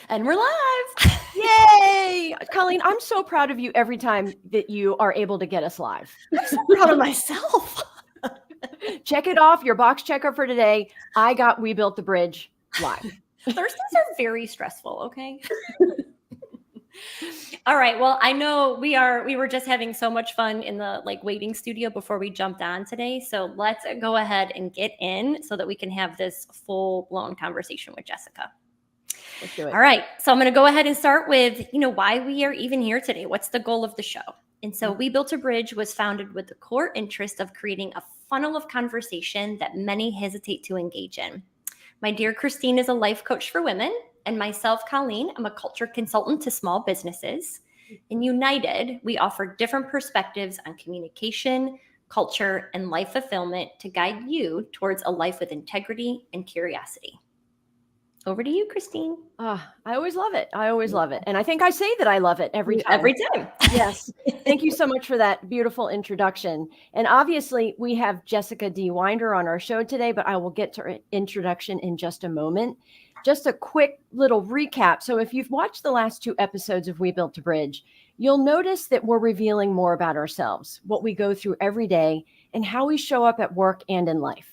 And we're live. Yay! Colleen, I'm so proud of you every time that you are able to get us live. I'm so proud of myself. Check it off, your box checker for today. I got We Built the Bridge live. Thursdays are very stressful, okay? All right. Well, I know we were just having so much fun in the waiting studio before we jumped on today. So let's go ahead and get in so that we can have this full-blown conversation with Jessica. Let's do it. All right. So I'm going to go ahead and start with, why we are even here today. What's the goal of the show? And so We Built a Bridge was founded with the core interest of creating a funnel of conversation that many hesitate to engage in. My dear Christine is a life coach for women, and myself, Colleen, I'm a culture consultant to small businesses. And united, we offer different perspectives on communication, culture, and life fulfillment to guide you towards a life with integrity and curiosity. Over to you, Christine. I always love it. I always love it. And I think I say that I love it every time. Every time. Yes. Thank you so much for that beautiful introduction. And obviously, we have Jessica D. Winder on our show today, but I will get to her introduction in just a moment. Just a quick little recap. So if you've watched the last 2 episodes of We Built a Bridge, you'll notice that we're revealing more about ourselves, what we go through every day, and how we show up at work and in life.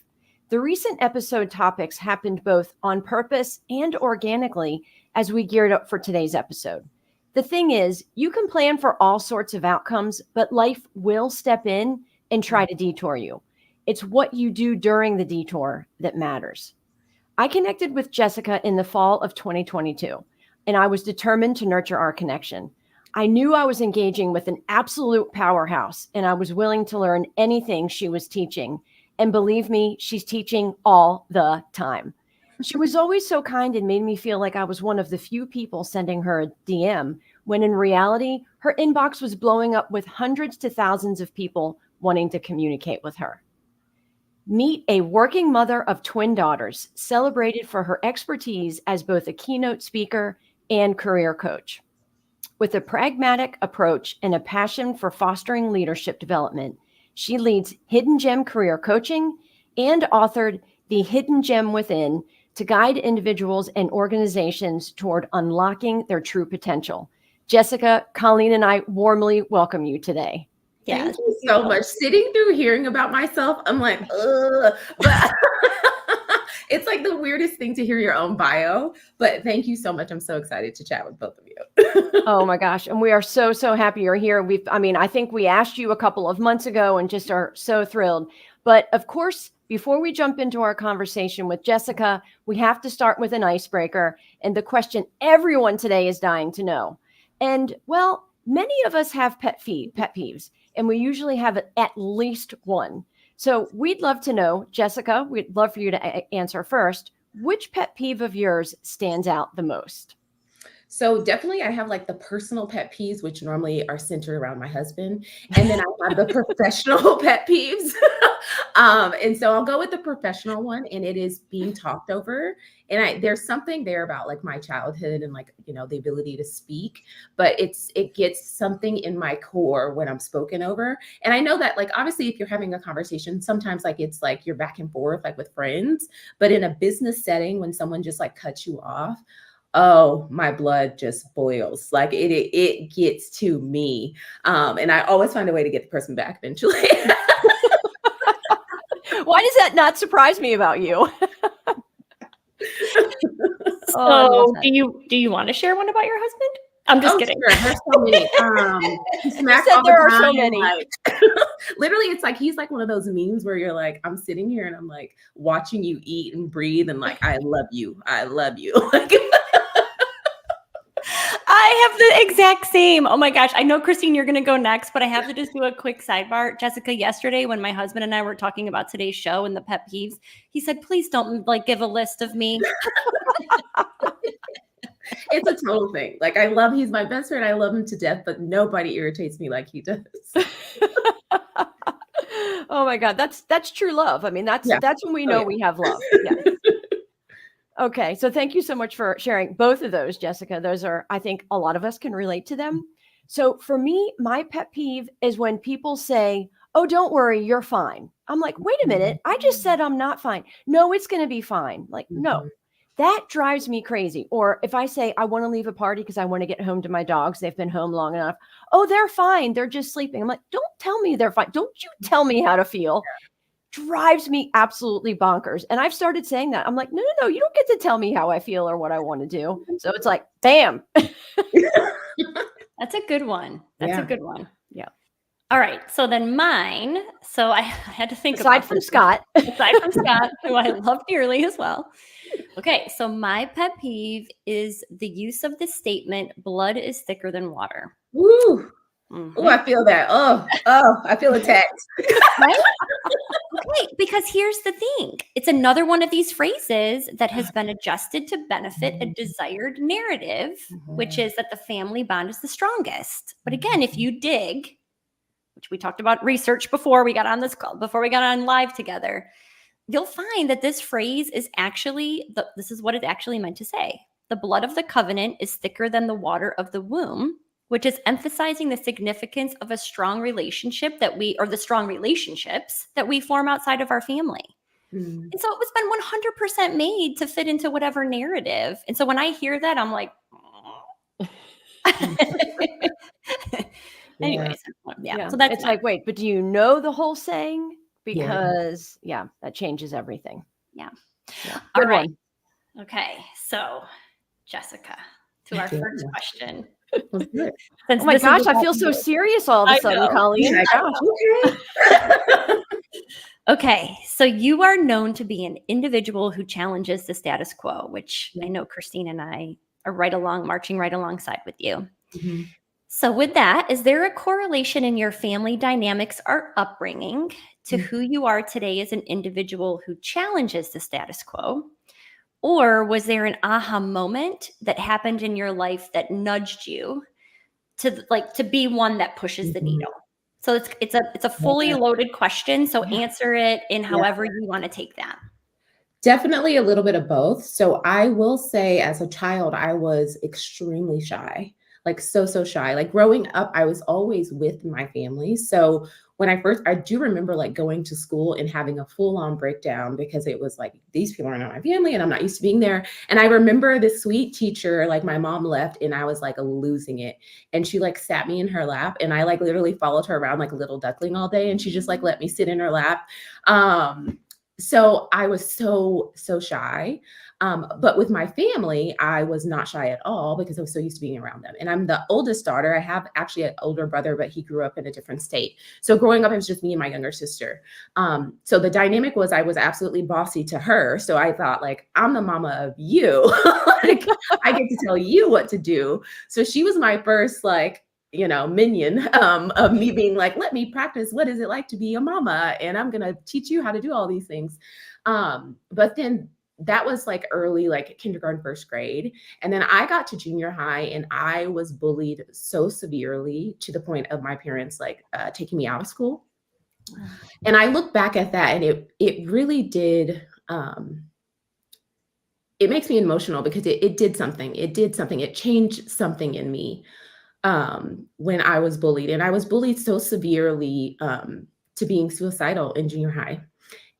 The recent episode topics happened both on purpose and organically as we geared up for today's episode. The thing is, you can plan for all sorts of outcomes, but life will step in and try to detour you. It's what you do during the detour that matters. I connected with Jessica in the fall of 2022, and I was determined to nurture our connection. I knew I was engaging with an absolute powerhouse, and I was willing to learn anything she was teaching. And believe me, she's teaching all the time. She was always so kind and made me feel like I was one of the few people sending her a DM, when in reality, her inbox was blowing up with hundreds to thousands of people wanting to communicate with her. Meet a working mother of twin daughters, celebrated for her expertise as both a keynote speaker and career coach. With a pragmatic approach and a passion for fostering leadership development, she leads Hidden Gem Career Coaching and authored The Hidden Gem Within to guide individuals and organizations toward unlocking their true potential. Jessica, Colleen, and I warmly welcome you today. Thank you so much. Sitting through hearing about myself, I'm like, ugh. But it's like the weirdest thing to hear your own bio. But thank you so much. I'm so excited to chat with both of you. Oh my gosh. And we are so happy you're here. I think we asked you a couple of months ago and just are so thrilled. But of course, before we jump into our conversation with Jessica, we have to start with an icebreaker and the question everyone today is dying to know. And well, many of us have pet peeves, and we usually have at least one. So we'd love to know, Jessica, we'd love for you to answer first. Which pet peeve of yours stands out the most? So definitely I have like the personal pet peeves, which normally are centered around my husband. And then I have the professional pet peeves. And so I'll go with the professional one, and it is being talked over. And there's something there about like my childhood and like, the ability to speak, but it gets something in my core when I'm spoken over. And I know that like, obviously if you're having a conversation, sometimes like, it's like you're back and forth, like with friends, but in a business setting, when someone just like cuts you off, oh, my blood just boils. Like it gets to me. And I always find a way to get the person back eventually. Why does that not surprise me about you? So do you want to share one about your husband? I'm just kidding. Sure. There's so many. There are so many. Like, literally, it's like he's like one of those memes where you're like, I'm sitting here and I'm like watching you eat and breathe, and like, I love you. I love you. Like, I have the exact same. Oh my gosh. I know, Christine, you're going to go next, but I have to just do a quick sidebar. Jessica, yesterday when my husband and I were talking about today's show and the pet peeves, he said, please don't give a list of me. It's a total thing. Like, he's my best friend. I love him to death, but nobody irritates me like he does. Oh my God. That's true love. I mean, that's when we know we have love. Yeah. Okay. So thank you so much for sharing both of those, Jessica. Those are, I think a lot of us can relate to them. So for me, my pet peeve is when people say, oh, don't worry, you're fine. I'm like, wait a minute. I just said I'm not fine. No, it's going to be fine. Like, no, That drives me crazy. Or if I say I want to leave a party because I want to get home to my dogs, they've been home long enough. Oh, they're fine. They're just sleeping. I'm like, don't tell me they're fine. Don't you tell me how to feel. Drives me absolutely bonkers. And I've started saying that. I'm like, no, you don't get to tell me how I feel or what I want to do. So it's like, bam. That's a good one. That's a good one. Yeah. All right. So then mine. So I had to think Aside about from this. Scott. Aside from Scott, who I love dearly as well. Okay. So my pet peeve is the use of the statement, blood is thicker than water. Woo. Mhm. Oh, I feel that. Oh, I feel attacked. Right? Okay, because here's the thing. It's another one of these phrases that has been adjusted to benefit a desired narrative, which is that the family bond is the strongest. But again, if you dig, which we talked about research before we got on this call, before we got on live together, you'll find that this phrase is actually, this is what it actually meant to say. The blood of the covenant is thicker than the water of the womb, which is emphasizing the significance of a strong relationship or the strong relationships that we form outside of our family. Mm. And so it was been 100% made to fit into whatever narrative. And so when I hear that, I'm like, anyways, yeah. So that's it's like, wait, but do you know the whole saying? Because that changes everything. Yeah. Good one. Okay. So Jessica, to our first question. Let's do it. Oh my gosh, I feel so serious all of a sudden, Colleen. Okay. Okay, so you are known to be an individual who challenges the status quo, which I know Christine and I are marching right alongside with you. Mm-hmm. So with that, is there a correlation in your family dynamics or upbringing to who you are today as an individual who challenges the status quo? Or was there an aha moment that happened in your life that nudged you to be one that pushes the needle? So it's a fully loaded question. So answer it in however you want to take that. Definitely a little bit of both. So I will say as a child, I was extremely shy, like so shy. Like growing up, I was always with my family. So when I do remember like going to school and having a full on breakdown because it was like, these people are not my family and I'm not used to being there. And I remember this sweet teacher, like my mom left and I was like losing it. And she like sat me in her lap and I like literally followed her around like a little duckling all day. And she just like let me sit in her lap. So I was so shy. But with my family, I was not shy at all because I was so used to being around them. And I'm the oldest daughter. I have actually an older brother, but he grew up in a different state. So growing up, it was just me and my younger sister. So the dynamic was I was absolutely bossy to her. So I thought like, I'm the mama of you. Like, I get to tell you what to do. So she was my first like, minion of me being like, let me practice. What is it like to be a mama? And I'm going to teach you how to do all these things. But then that was like early, like kindergarten, first grade. And then I got to junior high and I was bullied so severely to the point of my parents like taking me out of school. And I look back at that and it really did, it makes me emotional because it did something. It changed something in me when I was bullied. And I was bullied so severely to being suicidal in junior high.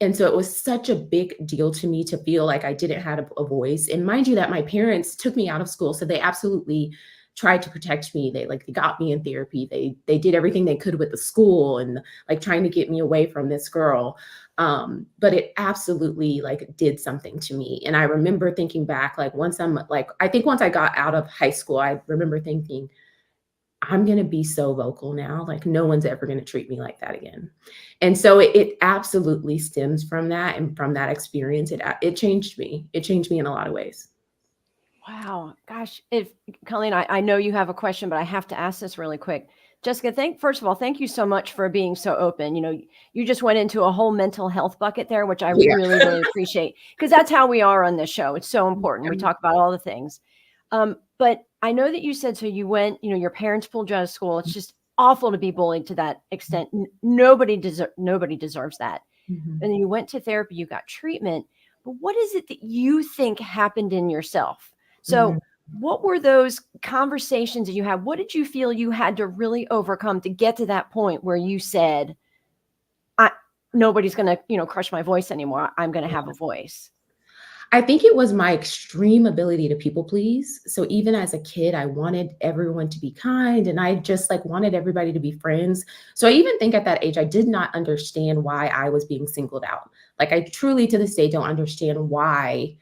And so it was such a big deal to me to feel like I didn't have a voice. And mind you that my parents took me out of school. So they absolutely tried to protect me. They got me in therapy. They did everything they could with the school and like trying to get me away from this girl. But it absolutely like did something to me. And I remember thinking back, like once I got out of high school, I remember thinking, I'm going to be so vocal now. Like no one's ever going to treat me like that again. And so it absolutely stems from that. And from that experience, it changed me. It changed me in a lot of ways. Wow. Gosh, Colleen, I know you have a question, but I have to ask this really quick. Jessica, first of all, thank you so much for being so open. You just went into a whole mental health bucket there, which I really, really appreciate because that's how we are on this show. It's so important. We talk about all the things. But I know that you said, so you went, your parents pulled you out of school. It's just awful to be bullied to that extent. Nobody deserves that. Mm-hmm. And then you went to therapy, you got treatment, but what is it that you think happened in yourself? So what were those conversations that you had? What did you feel you had to really overcome to get to that point where you said, nobody's going to, crush my voice anymore. I'm going to have a voice. I think it was my extreme ability to people please. So even as a kid, I wanted everyone to be kind and I just like wanted everybody to be friends. So I even think at that age, I did not understand why I was being singled out. Like I truly to this day don't understand why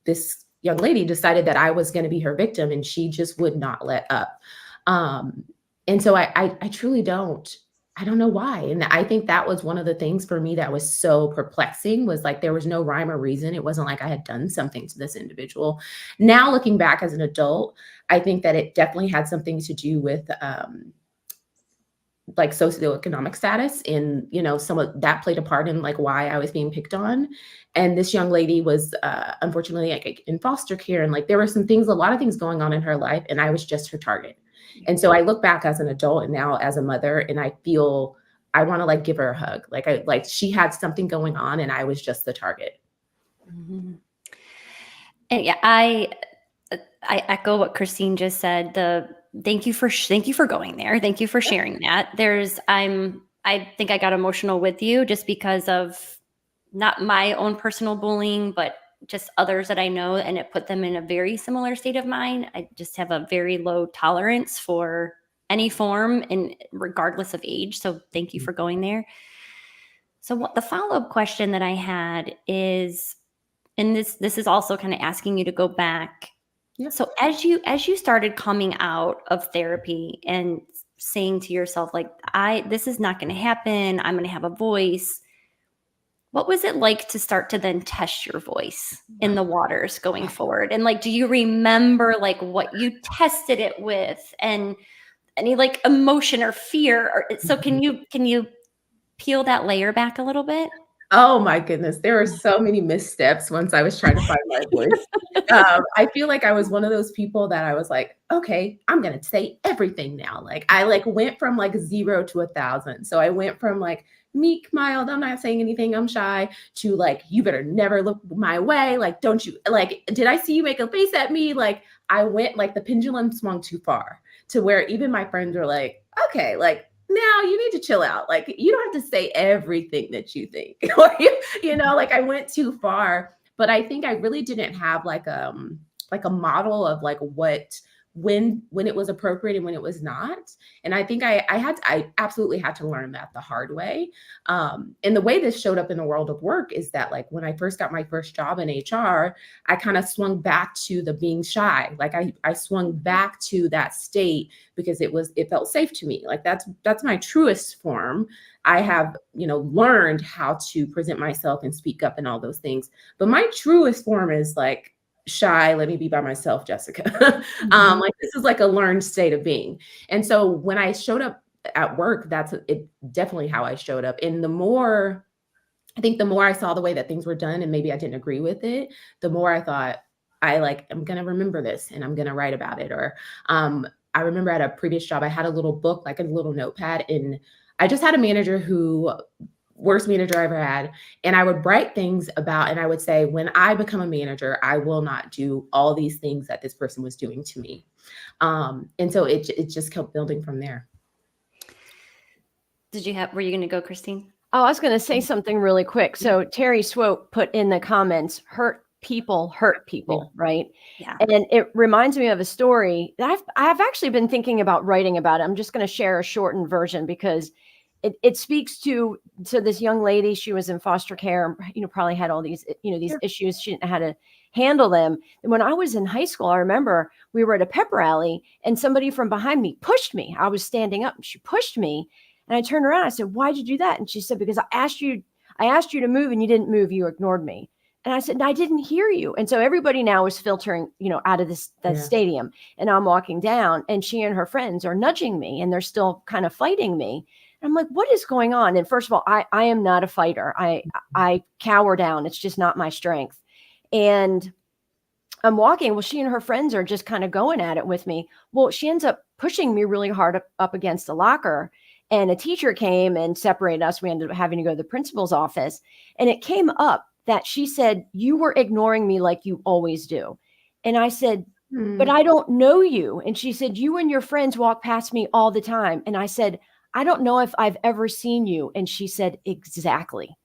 this young lady decided that I was going to be her victim and she just would not let up. Um, and so I truly don't. I don't know why. And I think that was one of the things for me that was so perplexing was like there was no rhyme or reason. It wasn't like I had done something to this individual. Now looking back as an adult, I think that it definitely had something to do with like socioeconomic status and some of that played a part in like why I was being picked on. And this young lady was unfortunately like in foster care and like there were some things, a lot of things going on in her life and I was just her target. And so I look back as an adult and now as a mother and I feel I want to like give her a hug. Like she had something going on and I was just the target. Mm-hmm. And yeah, I echo what Christine just said. Thank you for going there. Thank you for sharing that. I think I got emotional with you just because of not my own personal bullying, but just others that I know, and it put them in a very similar state of mind. I just have a very low tolerance for any form and regardless of age. So thank you for going there. So what the follow-up question that I had is, and this is also kind of asking you to go back. Yeah. So as you started coming out of therapy and saying to yourself, like, this is not going to happen, I'm going to have a voice. What was it like to start to then test your voice in the waters going forward? And like, do you remember like what you tested it with and any like emotion or fear? So can you peel that layer back a little bit? Oh my goodness. There were so many missteps once I was trying to find my voice. I feel like I was one of those people that I was like, okay, I'm going to say everything now. Like I like went from like 0 to 1,000. So I went from like meek, mild, I'm not saying anything, I'm shy, to like, you better never look my way. Like, don't you, like, did I see you make a face at me? Like I went like the pendulum swung too far to where even my friends were like, okay, like, now you need to chill out. Like you don't have to say everything that you think. Like I went too far. But I think I really didn't have like a model of like when it was appropriate and when it was not. And I think I absolutely had to learn that the hard way. And the way this showed up in the world of work is that like when I first got my first job in HR, I kind of swung back to the being shy. Like I swung back to that state because it felt safe to me. Like that's my truest form. I have, learned how to present myself and speak up and all those things. But my truest form is like shy, let me be by myself, Jessica. Like this is like a learned state of being. And so when I showed up at work, that's it definitely how I showed up. And the more I saw the way that things were done and maybe I didn't agree with it, the more I thought I'm going to remember this and I'm going to write about it. Or I remember at a previous job, I had a little book, like a little notepad, and I just had a manager who worst manager I ever had. And I would write things about, and I would say, when I become a manager, I will not do all these things that this person was doing to me. And so it just kept building from there. Were you going to go, Christine? Oh, I was going to say something really quick. So Terry Swope put in the comments, hurt people, right? Yeah. And it reminds me of a story that I've actually been thinking about writing about it. I'm just going to share a shortened version because it speaks to this young lady. She was in foster care, probably had all these, these issues. She didn't know how to handle them. And when I was in high school, I remember we were at a pep rally and somebody from behind me pushed me. I was standing up and she pushed me. And I turned around. I said, "Why'd you do that?" And she said, "Because I asked you to move and you didn't move. You ignored me." And I said, "I didn't hear you." And so everybody now is filtering, out of that stadium. And I'm walking down and she and her friends are nudging me and they're still kind of fighting me. And I'm like, what is going on? And first of all, I am not a fighter. I cower down. It's just not my strength. And I'm walking. Well, she and her friends are just kind of going at it with me. Well, she ends up pushing me really hard up against the locker. And a teacher came and separated us. We ended up having to go to the principal's office. And it came up that she said, "You were ignoring me like you always do." And I said, "But I don't know you." And she said, "You and your friends walk past me all the time." And I said, "I don't know if I've ever seen you." And she said, "Exactly."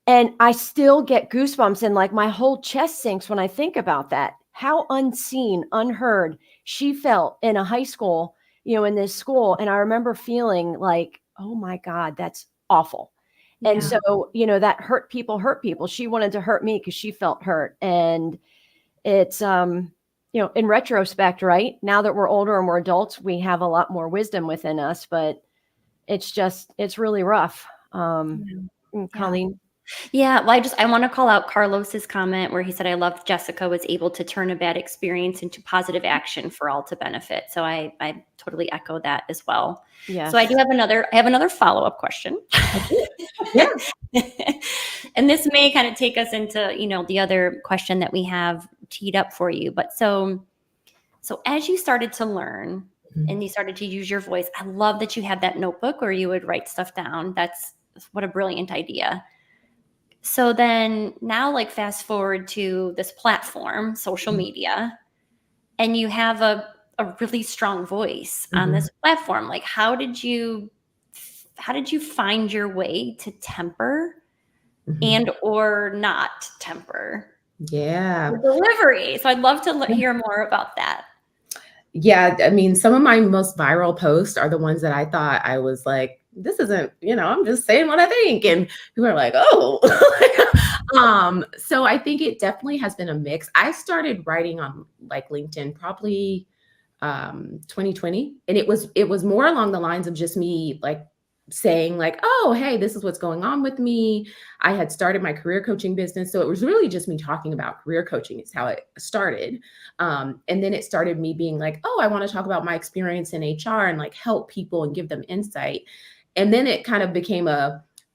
And I still get goosebumps and like my whole chest sinks when I think about that. How unseen, unheard she felt in a high school, in this school. And I remember feeling like, oh my God, that's awful. And Yeah. so, that hurt people. She wanted to hurt me because she felt hurt. And it's, in retrospect, right now that we're older and we're adults, we have a lot more wisdom within us, but it's really rough. Colleen. Yeah, well, I want to call out Carlos's comment where he said, "I loved Jessica was able to turn a bad experience into positive action for all to benefit." So I totally echo that as well. Yeah. So I have another follow-up question. Yeah. And this may kind of take us into, the other question that we have teed up for you. But so as you started to learn and you started to use your voice, I love that you had that notebook where you would write stuff down. That's what a brilliant idea. So then now, like, fast forward to this platform, social media, and you have a really strong voice on this platform. Like, how did you find your way to temper and or not temper Yeah. the delivery? So I'd love to hear more about that. Yeah. I mean, some of my most viral posts are the ones that I thought I was like, this isn't, I'm just saying what I think. And people are like, oh. So I think it definitely has been a mix. I started writing on like LinkedIn probably 2020. And it was more along the lines of just me like saying like, oh, hey, this is what's going on with me. I had started my career coaching business. So it was really just me talking about career coaching is how it started. And then it started me being like, oh, I want to talk about my experience in HR and like help people and give them insight. And then it kind of became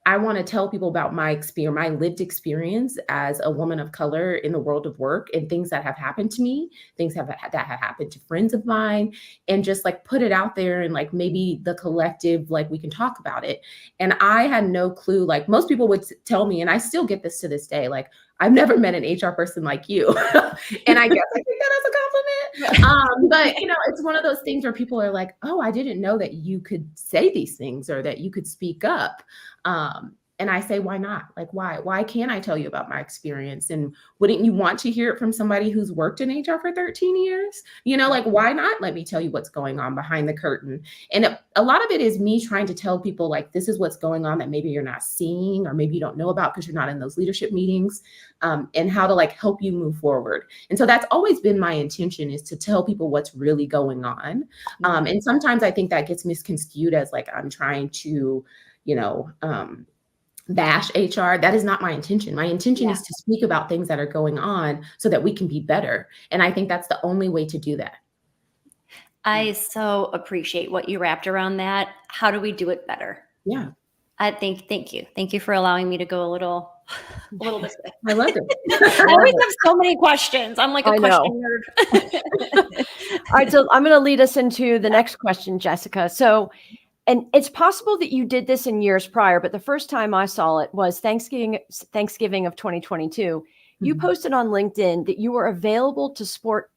I want to tell people about my experience, my lived experience as a woman of color in the world of work and things that have happened to me, things that have happened to friends of mine, and just like put it out there and like maybe the collective, like we can talk about it. And I had no clue, like most people would tell me, and I still get this to this day, like, I've never met an HR person like you. And I guess I take that as a compliment. But it's one of those things where people are like, oh, I didn't know that you could say these things or that you could speak up. And I say, why not? Like, why can't I tell you about my experience? And wouldn't you want to hear it from somebody who's worked in HR for 13 years? Like, why not let me tell you what's going on behind the curtain? And a lot of it is me trying to tell people like, this is what's going on that maybe you're not seeing, or maybe you don't know about because you're not in those leadership meetings, and how to like help you move forward. And so that's always been my intention, is to tell people what's really going on. And sometimes I think that gets misconstrued as like, I'm trying to, bash HR. That is not my intention. My intention is to speak about things that are going on so that we can be better. And I think that's the only way to do that. I so appreciate what you wrapped around that. How do we do it better? Yeah. Thank you. Thank you for allowing me to go a little this way. I love it. I always have so many questions. I'm like a question nerd. All right. So I'm going to lead us into the next question, Jessica. So, and it's possible that you did this in years prior, but the first time I saw it was Thanksgiving of 2022. You posted on LinkedIn that you were available to support.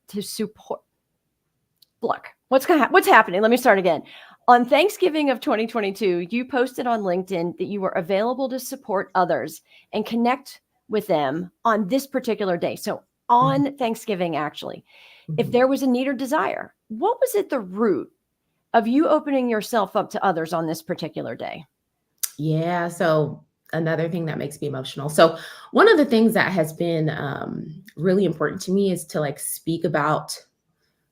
Look, what's happening? Let me start again. On Thanksgiving of 2022, you posted on LinkedIn that you were available to support others and connect with them on this particular day. So on Thanksgiving, actually, if there was a need or desire, what was at the root of you opening yourself up to others on this particular day? Yeah. So another thing that makes me emotional. So one of the things that has been really important to me is to like speak about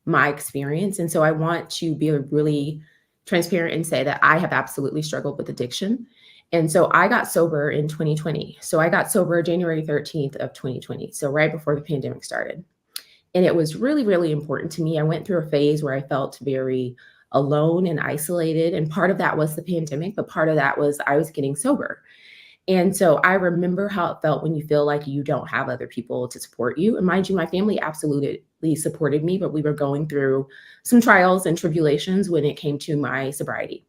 my experience. And so I want to be really transparent and say that I have absolutely struggled with addiction. And so I got sober in 2020. So I got sober January 13th of 2020. So right before the pandemic started. And it was really, really important to me. I went through a phase where I felt very alone and isolated. And part of that was the pandemic, but part of that was I was getting sober. And so I remember how it felt when you feel like you don't have other people to support you. And mind you, my family absolutely supported me, but we were going through some trials and tribulations when it came to my sobriety.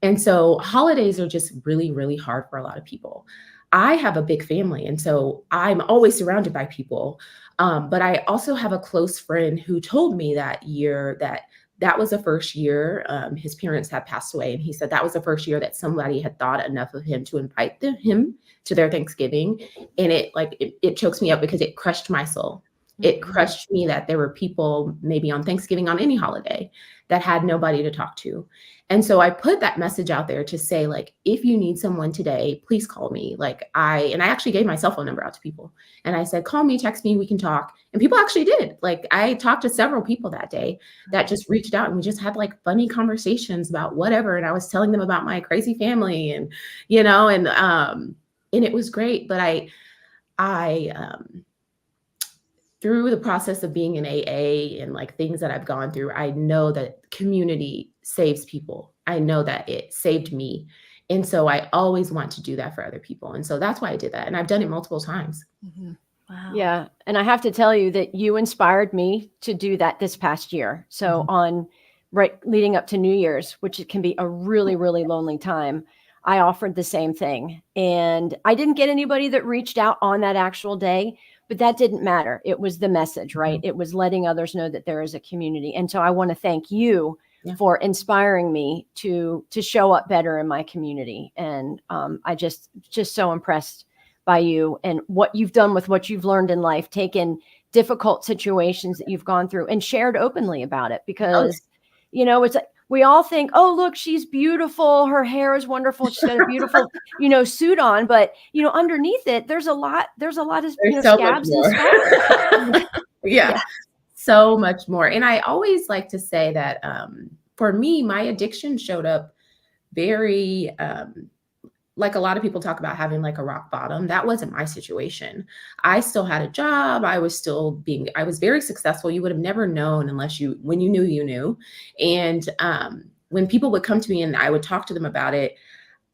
And so holidays are just really, really hard for a lot of people. I have a big family, and so I'm always surrounded by people. But I also have a close friend who told me that year that that was the first year his parents had passed away. And he said that was the first year that somebody had thought enough of him to invite him to their Thanksgiving. And it chokes me up because it crushed my soul. It crushed me that there were people maybe on Thanksgiving, on any holiday, that had nobody to talk to. And so I put that message out there to say, like, if you need someone today, please call me. I actually gave my cell phone number out to people. And I said, call me, text me, we can talk. And people actually did. Like, I talked to several people that day that just reached out, and we just had like funny conversations about whatever. And I was telling them about my crazy family and it was great. But I through the process of being in AA and like things that I've gone through, I know that community saves people. I know that it saved me. And so I always want to do that for other people. And so that's why I did that. And I've done it multiple times. Mm-hmm. Wow. Yeah. And I have to tell you that you inspired me to do that this past year. So leading up to New Year's, which it can be a really, really lonely time, I offered the same thing. And I didn't get anybody that reached out on that actual day, but that didn't matter. It was the message, right? It was letting others know that there is a community. And so I want to thank you for inspiring me to show up better in my community. And I just so impressed by you and what you've done with what you've learned in life, taken difficult situations that you've gone through and shared openly about it. Because, it's like, we all think, oh, look, she's beautiful. Her hair is wonderful. She's got a beautiful, suit on. But, underneath it, there's a lot of scabs and scars. Yeah, so much more. And I always like to say that for me, my addiction showed up very, like a lot of people talk about having like a rock bottom. That wasn't my situation. I still had a job. I was very successful. You would have never known when you knew, you knew. And when people would come to me and I would talk to them about it,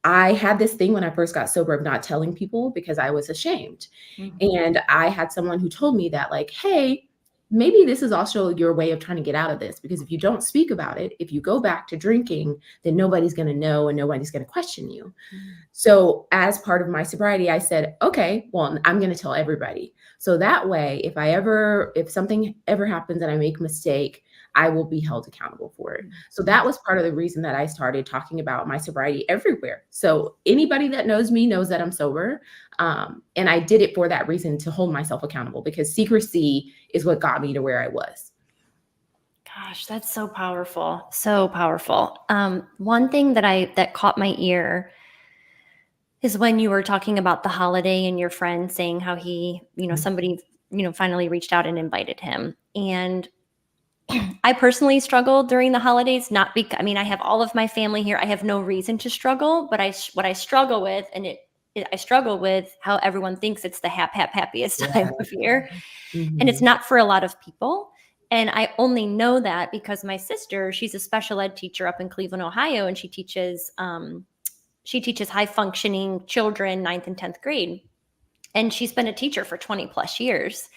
I had this thing when I first got sober of not telling people because I was ashamed. And I had someone who told me that, like, hey, maybe this is also your way of trying to get out of this, because if you don't speak about it, if you go back to drinking, then nobody's going to know and nobody's going to question you. So as part of my sobriety, I said, okay, well, I'm going to tell everybody. So that way, if something ever happens and I make a mistake, I will be held accountable for it. So that was part of the reason that I started talking about my sobriety everywhere. So anybody that knows me knows that I'm sober. And I did it for that reason, to hold myself accountable, because secrecy is what got me to where I was. Gosh, that's so powerful. So powerful. One thing that caught my ear is when you were talking about the holiday and your friend saying how he, somebody, finally reached out and invited him. And I personally struggled during the holidays, not because, I have all of my family here. I have no reason to struggle, but what I struggle with, I struggle with how everyone thinks it's the happiest time of year. And it's not for a lot of people. And I only know that because my sister, she's a special ed teacher up in Cleveland, Ohio, and she teaches high functioning children, 9th and 10th grade. And she's been a teacher for 20 plus years.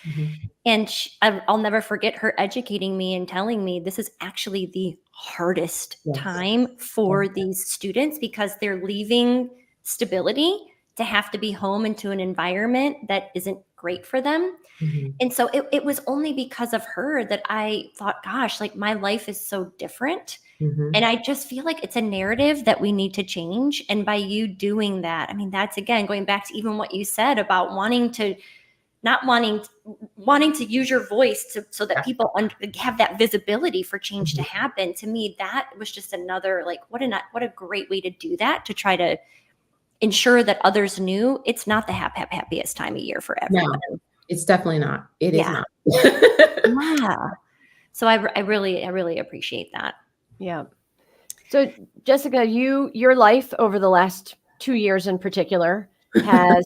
And I'll never forget her educating me and telling me this is actually the hardest time for these students, because they're leaving stability to have to be home into an environment that isn't great for them. And so it was only because of her that I thought, gosh, like my life is so different. And I just feel like it's a narrative that we need to change. And by you doing that, that's, again, going back to even what you said about wanting to use your voice so that people have that visibility for change to happen. To me, that was just another, like, what a great way to do that, to try to ensure that others knew it's not the happiest time of year for everyone. No, it's definitely not. It is not. Yeah. So I really appreciate that. Yeah. So Jessica, your life over the last 2 years in particular has,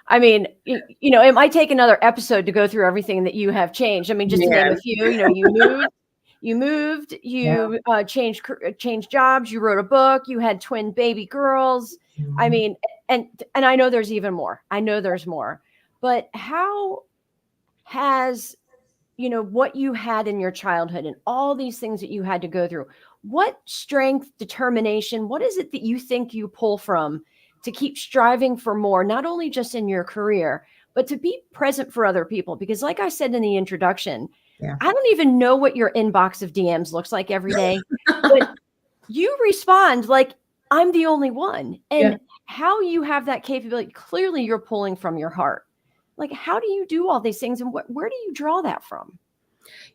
it might take another episode to go through everything that you have changed. Just to name a few, you moved, changed jobs, you wrote a book, you had twin baby girls. And I know there's even more. I know there's more, but how has, what you had in your childhood and all these things that you had to go through, what strength, determination, what is it that you think you pull from to keep striving for more, not only just in your career, but to be present for other people? Because like I said in the introduction, Yeah. I don't even know what your inbox of DMs looks like every day, but you respond like I'm the only one. And Yeah. how you have that capability, clearly you're pulling from your heart. Like, how do you do all these things, and where do you draw that from?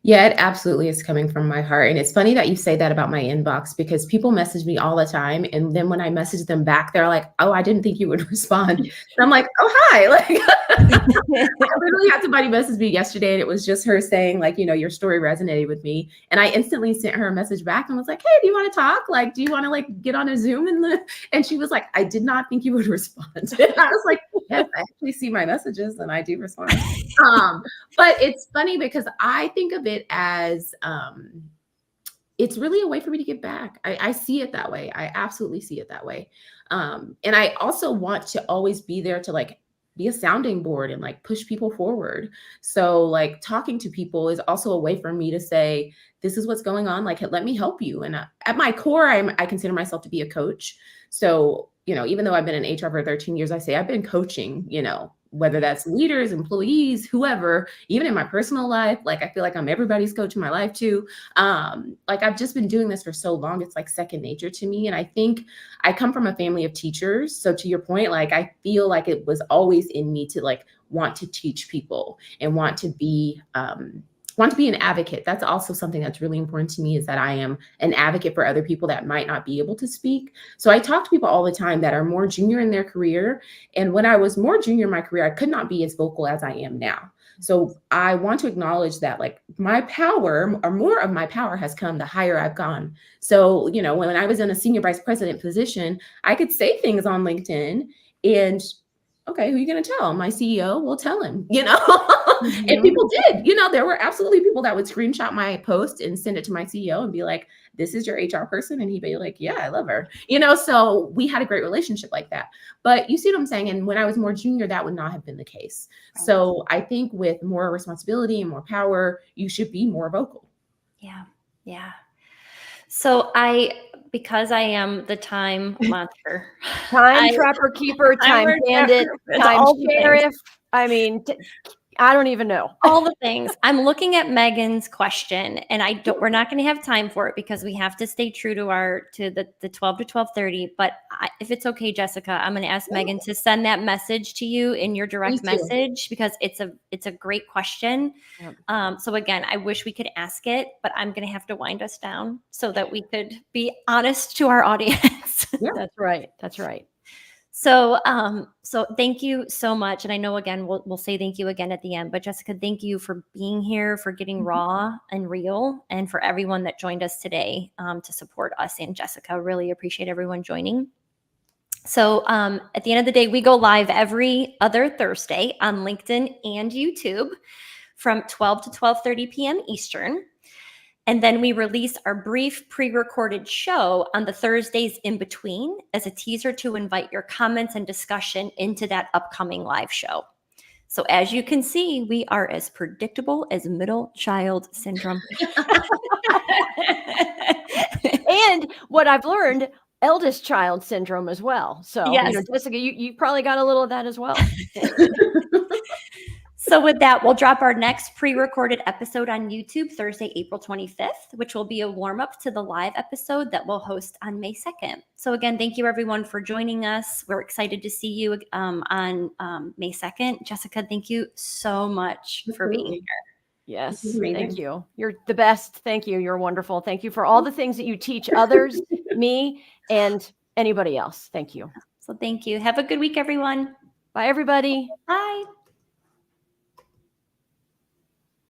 Yeah, it absolutely is coming from my heart. And it's funny that you say that about my inbox, because people message me all the time. And then when I message them back, they're like, oh, I didn't think you would respond. And I'm like, oh, hi. Like, I literally had somebody message me yesterday, and it was just her saying, like, your story resonated with me. And I instantly sent her a message back and was like, hey, do you want to talk? Like, do you want to like get on a Zoom? And she was like, I did not think you would respond. And I was like, yes, I actually see my messages and I do respond. But it's funny because I think of it as it's really a way for me to give back. I see it that way. I absolutely see it that way. And I also want to always be there to like be a sounding board and like push people forward. So like talking to people is also a way for me to say, this is what's going on. Like, let me help you. And at my core, I consider myself to be a coach. So, even though I've been in HR for 13 years, I say I've been coaching, whether that's leaders, employees, whoever, even in my personal life. Like, I feel like I'm everybody's coach in my life too. Like, I've just been doing this for so long. It's like second nature to me. And I think I come from a family of teachers. So to your point, like, I feel like it was always in me to like want to teach people and want to be an advocate. That's also something that's really important to me, is that I am an advocate for other people that might not be able to speak. So I talk to people all the time that are more junior in their career. And when I was more junior in my career, I could not be as vocal as I am now. So I want to acknowledge that like my power, or more of my power, has come the higher I've gone. So, when I was in a senior vice president position, I could say things on LinkedIn and, okay, who are you going to tell? My CEO? Will tell him, And people did, there were absolutely people that would screenshot my post and send it to my CEO and be like, this is your HR person. And he'd be like, yeah, I love her. So we had a great relationship like that. But you see what I'm saying? And when I was more junior, that would not have been the case. Right. So I think with more responsibility and more power, you should be more vocal. Yeah. Yeah. So because I am the time monster, time trapper keeper, time bandit, time sheriff. I mean, I don't even know. All the things. I'm looking at Megan's question, and we're not going to have time for it because we have to stay true to the 12 to 12:30. But if it's okay, Jessica, I'm going to ask Megan to send that message to you in your direct message, because it's a great question. Yep. So again, I wish we could ask it, but I'm going to have to wind us down so that we could be honest to our audience. Yeah, that's right. That's right. So thank you so much. And I know, again, we'll say thank you again at the end, but Jessica, thank you for being here, for getting raw and real, and for everyone that joined us today to support us and Jessica. Really appreciate everyone joining. So at the end of the day, we go live every other Thursday on LinkedIn and YouTube from 12 to 12:30 p.m. Eastern. And then we release our brief pre-recorded show on the Thursdays in between as a teaser to invite your comments and discussion into that upcoming live show. So as you can see, we are as predictable as middle child syndrome. And what I've learned, eldest child syndrome as well. So yes. Jessica, you probably got a little of that as well. So with that, we'll drop our next pre-recorded episode on YouTube Thursday, April 25th, which will be a warm-up to the live episode that we'll host on May 2nd. So again, thank you everyone for joining us. We're excited to see you on May 2nd. Jessica, thank you so much for being here. Yes, thank you. You're the best. Thank you. You're wonderful. Thank you for all the things that you teach others, me, and anybody else. Thank you. So thank you. Have a good week, everyone. Bye, everybody. Bye.